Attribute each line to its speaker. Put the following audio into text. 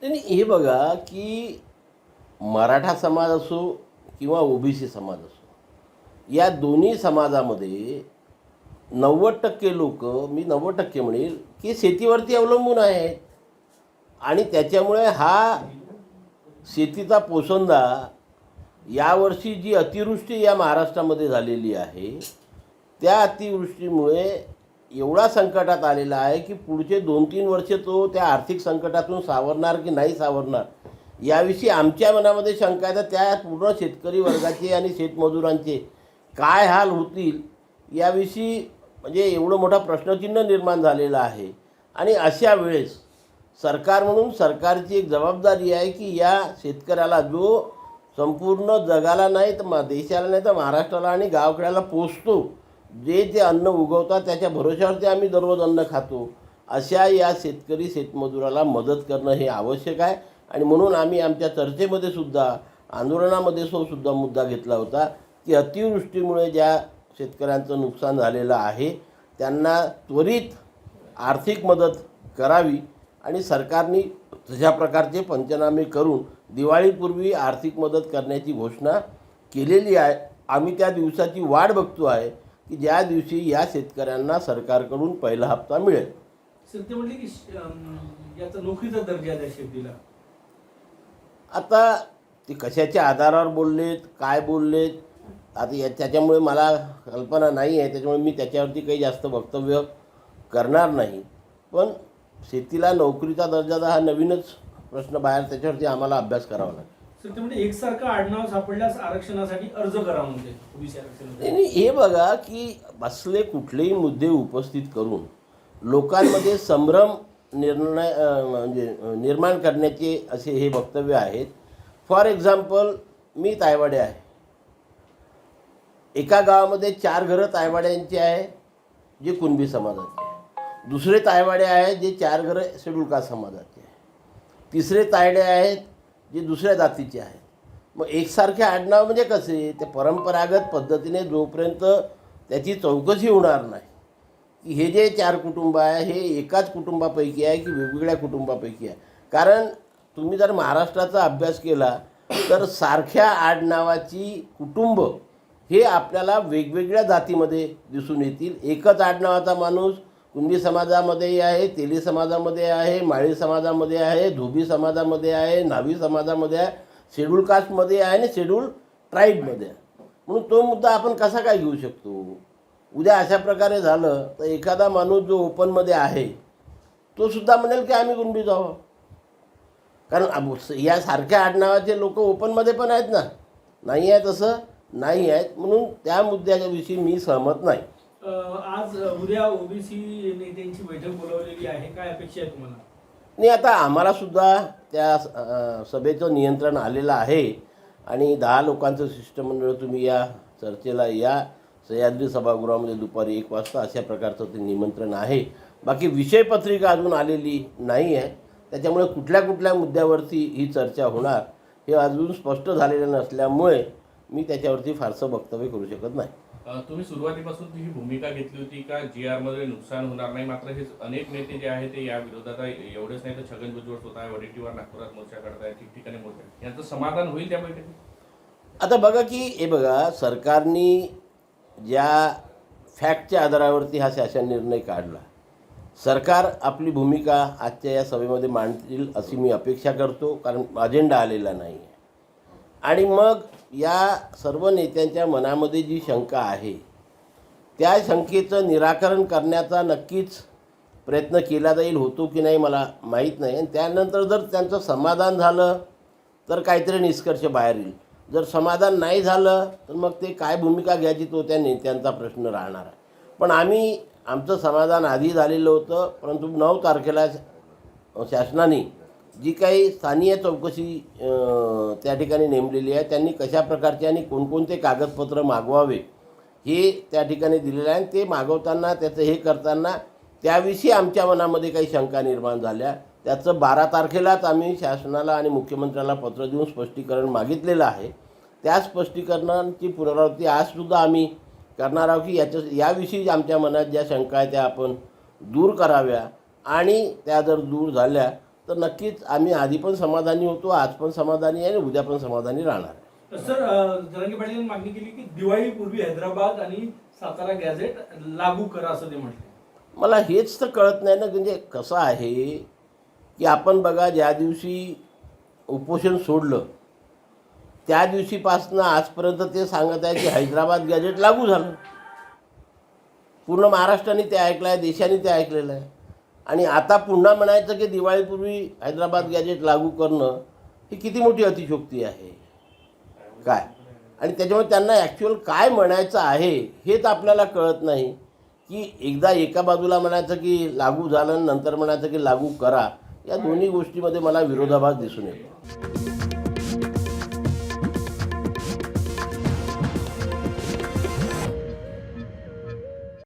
Speaker 1: नाही हे बघा की मराठा समाज असो किंवा ओबीसी समाज असो, या दोन्ही समाजामध्ये 90% लोक, मी 90% म्हणेल की शेतीवरती अवलंबून आहेत. आणि त्याच्यामुळे हा शेतीचा पोसंदा यावर्षी जी अतिवृष्टी या महाराष्ट्रामध्ये झालेली आहे, त्या अतिवृष्टीमुळे एवढा संकटात आलेला आहे की पुढचे 2-3 वर्ष तो त्या आर्थिक संकटातून सावरणार की नाही सावरणार याविषयी आमच्या मनामध्ये शंका आहे. तर त्या पूर्ण शेतकरी वर्गाचे आणि शेतमजुरांचे काय हाल होतील याविषयी म्हणजे एवढं मोठा प्रश्नचिन्ह निर्माण झालेलं आहे. आणि अशा वेळेस सरकार म्हणून सरकारची एक जबाबदारी आहे की या शेतकऱ्याला जो संपूर्ण जगाला नाही तर देशाला नाही तर महाराष्ट्राला आणि गावखेड्याला पोचतो, जे ते अन्न उगवतात त्याच्या भरोश्यावरती आम्ही दररोज अन्न खातो, अशा या शेतकरी शेतमजुराला मदत करणं हे आवश्यक आहे. आणि म्हणून आम्ही आमच्या चर्चेमध्ये सुद्धा आंदोलनामध्ये सुद्धा मुद्दा घेतला होता की अतिवृष्टीमुळे ज्या शेतकऱ्यांचं नुकसान झालेलं आहे त्यांना त्वरित आर्थिक मदत करावी आणि सरकारने तशा प्रकारचे पंचनामे करून दिवाळीपूर्वी आर्थिक मदत करण्याची घोषणा केलेली आहे. आम्ही त्या दिवसाची वाट बघतो आहे की ज्या दिवशी या शेतकऱ्यांना सरकारकडून पहिला हप्ता मिळेल.
Speaker 2: सर ते म्हटले की याचा नोकरीचा दर्जा द्या शेतीला.
Speaker 1: आता ते कशाच्या आधारावर बोललेत, काय बोललेत, आता त्याच्यामुळे मला कल्पना नाही आहे, त्याच्यामुळे मी त्याच्यावरती काही जास्त वक्तव्य करणार नाही. पण शेतीला नोकरीचा दर्जा हा नवीनच प्रश्न बाहेर, त्याच्यावरती आम्हाला अभ्यास करावा लागेल.
Speaker 2: सर ते म्हणजे एकसारखं आडनाव सापडल्यास आरक्षणासाठी अर्ज करा म्हणते ओबीसी आरक्षण.
Speaker 1: नाही हे बघा की असले कुठलेही मुद्दे उपस्थित करून लोकांमध्ये संभ्रम म्हणजे निर्माण करण्याचे असे हे वक्तव्य आहेत. फॉर एक्झाम्पल, मी तायवाडे आहे. एका गावामध्ये 4 घरं तायवाड्यांची आहे जे कुणबी समाजाचे आहे. दुसरे तायवाडे आहेत जे 4 घरं शेड्यूल कास्ट समाजाचे आहे. तिसरे तायडे आहेत जे दुसऱ्या जातीचे आहेत. मग एकसारखे आडनाव म्हणजे कसे, ते परंपरागत पद्धतीने जोपर्यंत त्याची चौकशी होणार नाही की हे जे 4 कुटुंब आहे हे एकाच कुटुंबापैकी आहे की वेगवेगळ्या कुटुंबापैकी आहे. कारण तुम्ही जर महाराष्ट्राचा अभ्यास केला तर सारख्या आडनावाची कुटुंब हे आपल्याला वेगवेगळ्या जातीमध्ये दिसून येतील. एकच आडनावाचा माणूस कुणबी समाजामध्येही आहे, तेली समाजामध्ये आहे, माळी समाजामध्ये आहे, धोबी समाजामध्ये आहे, न्हावी समाजामध्ये आहे, शेड्यूल कास्टमध्ये आहे आणि शेड्यूल ट्राईबमध्ये आहे. म्हणून तो मुद्दा आपण कसा काय घेऊ शकतो. उद्या अशा प्रकारे झालं तर एखादा माणूस जो ओपनमध्ये आहे तो सुद्धा म्हणेल की आम्ही कुणबी जावं. कारण या सारख्या आडनावाचे लोक ओपनमध्ये पण आहेत ना, नाही आहेत असं नाही आहेत. म्हणून त्या मुद्द्याविषयी मी सहमत नाही.
Speaker 2: आज उद्या ओबीसी नेत्यांची बैठक बोलावलेली आहे, काय अपेक्षा आहे तुम्हाला?
Speaker 1: नाही, आता आम्हाला सुद्धा त्या सभेचं नियंत्रण आलेलं आहे आणि 10 लोकांचं शिष्टमंडळ तुम्ही या चर्चेला या सह्याद्री सभागृहामध्ये दुपारी 1 वाजता अशा प्रकारचं ते निमंत्रण आहे. बाकी विषयपत्रिका अजून आलेली नाही आहे, त्याच्यामुळे कुठल्या कुठल्या मुद्द्यावरती ही चर्चा होणार हे अजून स्पष्ट झालेलं नसल्यामुळे मी त्याच्यावरती फारसं वक्तव्य करू शकत नाही.
Speaker 3: तुम्ही सुरुवातीपासून ही भूमिका घेतली होती का GR मध्ये नुकसान होणार नाही, मात्र हे अनेक नेते जे आहेत ते या विरोधात एवढेच नाही तर छगन भुजबळ स्वतः वडेट्टीवार नागपुरात मोर्चा काढतायत, ठिकठिकाणी मोर्चा, यांचं समाधान होईल त्या बैठकीत? आता
Speaker 1: बघा की हे बघा, सरकारने ज्या फॅक्टच्या आधारावरती हा शासन निर्णय काढला, सरकार आपली भूमिका आजच्या या सभेमध्ये मांडतील अशी मी अपेक्षा करतो. कारण अजेंडा आलेला नाही आहे. आणि मग या सर्व नेत्यांच्या मनामध्ये जी शंका आहे त्या शंकेचं निराकरण करण्याचा नक्कीच प्रयत्न केला जाईल. होतो की नाही मला माहीत नाही. आणि त्यानंतर जर त्यांचं समाधान झालं तर काहीतरी निष्कर्ष बाहेर येईल. जर समाधान नाही झालं तर मग ते काय भूमिका घ्यायची तो त्या नेत्यांचा प्रश्न राहणार आहे. पण आमचं समाधान आधी झालेलं होतं, परंतु 9 तारखेला शासनाने जी काही स्थानीय चौकशी त्या ठिकाणी नेमलेली आहे त्यांनी कशा प्रकारचे आणि कोणकोणते कागदपत्र मागवावे हे त्या ठिकाणी दिलेलं आहे. ते मागवताना त्याचं हे करताना त्याविषयी आमच्या मनामध्ये काही शंका निर्माण झाल्या. त्याचं 12 तारखेलाच आम्ही शासनाला आणि मुख्यमंत्र्याला पत्र देऊन स्पष्टीकरण मागितलेलं आहे. त्या स्पष्टीकरणांची पुनरावृत्ती आजसुद्धा आम्ही करणार आहोत की याविषयी आमच्या मनात ज्या शंका आहेत त्या आपण दूर कराव्या आणि त्या जर दूर झाल्या तर नक्कीच आम्ही आधी पण समाधानी होतो, आज पण समाधानी आहे आणि उद्या पण समाधानी राहणार आहे.
Speaker 2: सर जरांगे पाटील यांनी मागणी केली की दिवाळीपूर्वी हैदराबाद आणि सातारा गॅझेट लागू करा असं ते म्हटले.
Speaker 1: मला हेच तर कळत नाही ना, म्हणजे कसं आहे की आपण बघा, ज्या दिवशी उपोषण सोडलं त्या दिवशीपासनं आजपर्यंत ते सांगत आहे की हैदराबाद गॅजेट लागू झालं. पूर्ण महाराष्ट्राने ते ऐकलं आहे, देशाने ते ऐकलेलं आहे. आणि आता पुन्हा म्हणायचं की दिवाळीपूर्वी हैदराबाद गॅजेट लागू करणं ही किती मोठी अतिशयोक्ती आहे काय. आणि त्याच्यामुळे त्यांना ॲक्च्युअल काय म्हणायचं आहे हेच आपल्याला कळत नाही, की एकदा एका बाजूला म्हणायचं की लागू झालं, नंतर म्हणायचं की लागू करा. या दोन्ही गोष्टीमध्ये मला विरोधाभास दिसून येतो.